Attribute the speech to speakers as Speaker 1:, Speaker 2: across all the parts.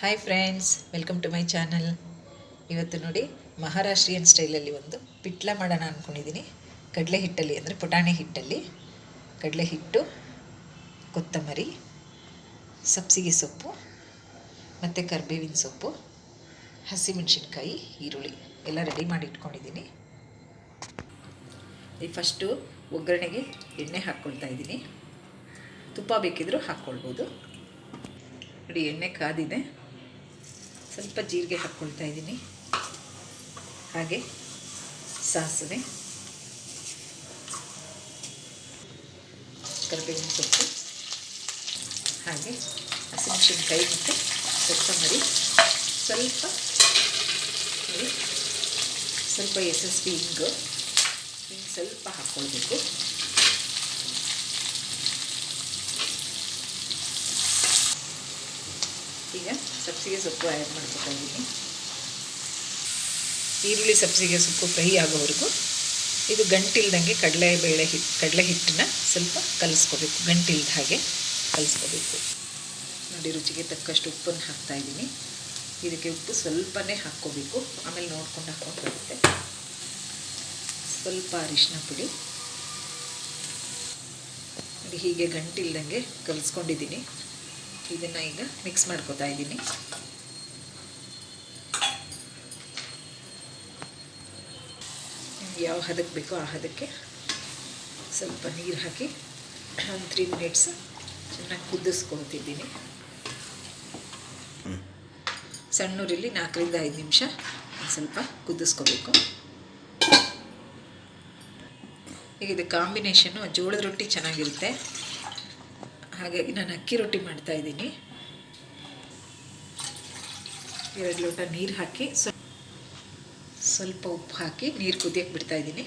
Speaker 1: Hi friends, welcome to my channel. ಇವತ್ತು ನೋಡಿ ಮಹಾರಾಷ್ಟ್ರೀಯನ್ ಸ್ಟೈಲಲ್ಲಿ ಒಂದು ಪಿಟ್ಲ ಮಾಡೋಣ ಅಂದ್ಕೊಂಡಿದ್ದೀನಿ. ಕಡಲೆ ಹಿಟ್ಟಲ್ಲಿ ಅಂದರೆ ಪುಟಾಣಿ ಹಿಟ್ಟಲ್ಲಿ ಕಡಲೆ ಹಿಟ್ಟು, ಕೊತ್ತಂಬರಿ, ಸಬ್ಸಿಗೆ ಸೊಪ್ಪು ಮತ್ತು ಕರಿಬೇವಿನ ಸೊಪ್ಪು, ಹಸಿಮೆಣಸಿನ್ಕಾಯಿ, ಈರುಳ್ಳಿ ಎಲ್ಲ ರೆಡಿ ಮಾಡಿ ಇಟ್ಕೊಂಡಿದ್ದೀನಿ. ಫಸ್ಟು ಒಗ್ಗರಣೆಗೆ ಎಣ್ಣೆ ಹಾಕ್ಕೊಳ್ತಾ ಇದ್ದೀನಿ. ತುಪ್ಪ ಬೇಕಿದ್ರೂ ಹಾಕ್ಕೊಳ್ಬೋದು. ನೋಡಿ, ಎಣ್ಣೆ ಕಾದಿದೆ. ಸ್ವಲ್ಪ ಜೀರಿಗೆ ಹಾಕ್ಕೊಳ್ತಾ ಇದ್ದೀನಿ, ಹಾಗೆ ಸಾಸಿವೆ, ಕರಿಬೇವಿನ ಸೊಪ್ಪು, ಹಾಗೆ ಹಸಿಮೆಣಸಿನ್ಕಾಯಿ ಮತ್ತು ಕೊತ್ತಂಬರಿ, ಸ್ವಲ್ಪ ಎಸಸ್ಬಿ ಹಿಂಗೆ ಸ್ವಲ್ಪ ಹಾಕ್ಕೊಳ್ಬೇಕು. ಈಗ ಸಬ್ಸಿಗೆ ಸೊಪ್ಪು ಆ್ಯಡ್ ಮಾಡ್ಕೊತಾ ಇದ್ದೀನಿ. ಈರುಳ್ಳಿ ಸಬ್ಸಿಗೆ ಸೊಪ್ಪು ಫ್ರೈ ಆಗೋವರೆಗೂ ಇದು ಗಂಟಿಲ್ದಂಗೆ ಕಡಲೆ ಹಿಟ್ಟನ್ನ ಸ್ವಲ್ಪ ಕಲಿಸ್ಕೋಬೇಕು. ಗಂಟಿಲ್ದ ಹಾಗೆ ಕಲಿಸ್ಕೋಬೇಕು. ನೋಡಿ, ರುಚಿಗೆ ತಕ್ಕಷ್ಟು ಉಪ್ಪನ್ನು ಹಾಕ್ತಾಯಿದ್ದೀನಿ. ಇದಕ್ಕೆ ಉಪ್ಪು ಸ್ವಲ್ಪನೇ ಹಾಕ್ಕೋಬೇಕು, ಆಮೇಲೆ ನೋಡ್ಕೊಂಡು ಹಾಕ್ಕೊಂಡು ಬರುತ್ತೆ. ಸ್ವಲ್ಪ ಅರಿಶಿನ ಪುಡಿ. ನೋಡಿ, ಹೀಗೆ ಗಂಟಿಲ್ದಂಗೆ ಕಲಿಸ್ಕೊಂಡಿದ್ದೀನಿ. ಇದನ್ನು ಈಗ ಮಿಕ್ಸ್ ಮಾಡ್ಕೊತಾ ಇದ್ದೀನಿ. ಯಾವ ಹದಕ್ಕೆ ಬೇಕೋ ಆ ಹದಕ್ಕೆ ಸ್ವಲ್ಪ ನೀರು ಹಾಕಿ ಒಂದು 3 ಮಿನಿಟ್ಸ್ ಚೆನ್ನಾಗಿ ಕುದಿಸ್ಕೊಳ್ತಿದ್ದೀನಿ. ಸಣ್ಣೂರಲ್ಲಿ 4 ರಿಂದ 5 ನಿಮಿಷ ಸ್ವಲ್ಪ ಕುದಿಸ್ಕೋಬೇಕು. ಈಗ ಇದು ಕಾಂಬಿನೇಷನ್ನು ಜೋಳದ ರೊಟ್ಟಿ ಚೆನ್ನಾಗಿರುತ್ತೆ, ಹಾಗಾಗಿ ನಾನು ಅಕ್ಕಿ ರೊಟ್ಟಿ ಮಾಡ್ತಾಯಿದ್ದೀನಿ. 2 ಲೋಟ ನೀರು ಹಾಕಿ ಸ್ವಲ್ಪ ಉಪ್ಪು ಹಾಕಿ ನೀರು ಕುದಿಯಕ್ಕೆ ಬಿಡ್ತಾಯಿದ್ದೀನಿ.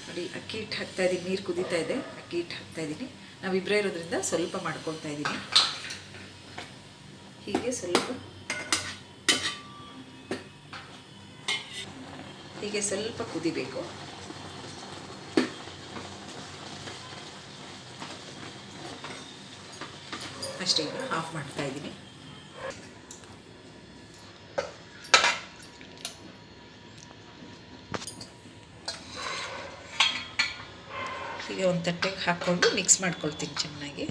Speaker 1: ನೋಡಿ, ಅಕ್ಕಿ ಹಿಟ್ಟು ಹಾಕ್ತಾಯಿದ್ದೀನಿ. ನೀರು ಕುದೀತಾ ಇದೆ, ಅಕ್ಕಿ ಹಿಟ್ಟು ಹಾಕ್ತಾಯಿದ್ದೀನಿ. ನಾವಿಬ್ಬರೇ ಇರೋದ್ರಿಂದ ಸ್ವಲ್ಪ ಮಾಡ್ಕೊಳ್ತಾ ಇದ್ದೀನಿ. ಹೀಗೆ ಸ್ವಲ್ಪ ಕುದಿಬೇಕು. ಅಷ್ಟೇ, ಈಗ ಆಫ್ ಮಾಡ್ತಾ ಇದ್ದೀನಿ. ಹೀಗೆ ಒಂದು ತಟ್ಟೆಗೆ ಹಾಕ್ಕೊಂಡು ಮಿಕ್ಸ್ ಮಾಡ್ಕೊಳ್ತೀನಿ ಚೆನ್ನಾಗಿ.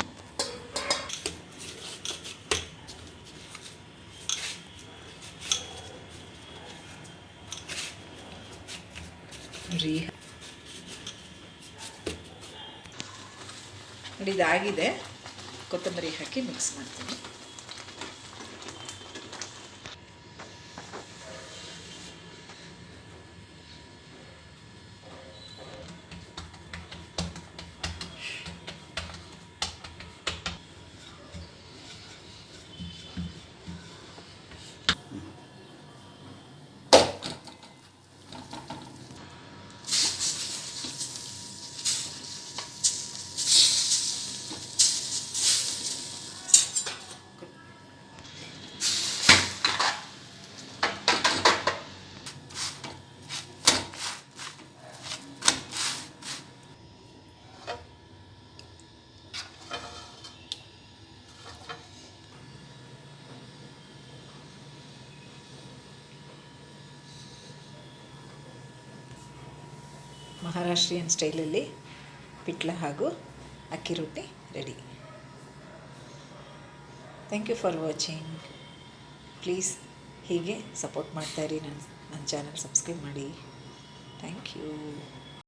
Speaker 1: ನೋಡಿ, ಇದಾಗಿದೆ. ಕೊತ್ತಂಬರಿ ಹಾಕಿ ಮಿಕ್ಸ್ ಮಾಡ್ತೀನಿ. ಮಹಾರಾಷ್ಟ್ರೀಯನ್ ಸ್ಟೈಲಲ್ಲಿ ಪಿಟ್ಲ ಹಾಗೂ ಅಕ್ಕಿ ರೊಟ್ಟಿ ರೆಡಿ. Thank you for watching. Please ಹೀಗೆ ಸಪೋರ್ಟ್ ಮಾಡ್ತಾಯಿರಿ. ನನ್ನ ಚಾನಲ್ ಸಬ್ಸ್ಕ್ರೈಬ್ ಮಾಡಿ. Thank you.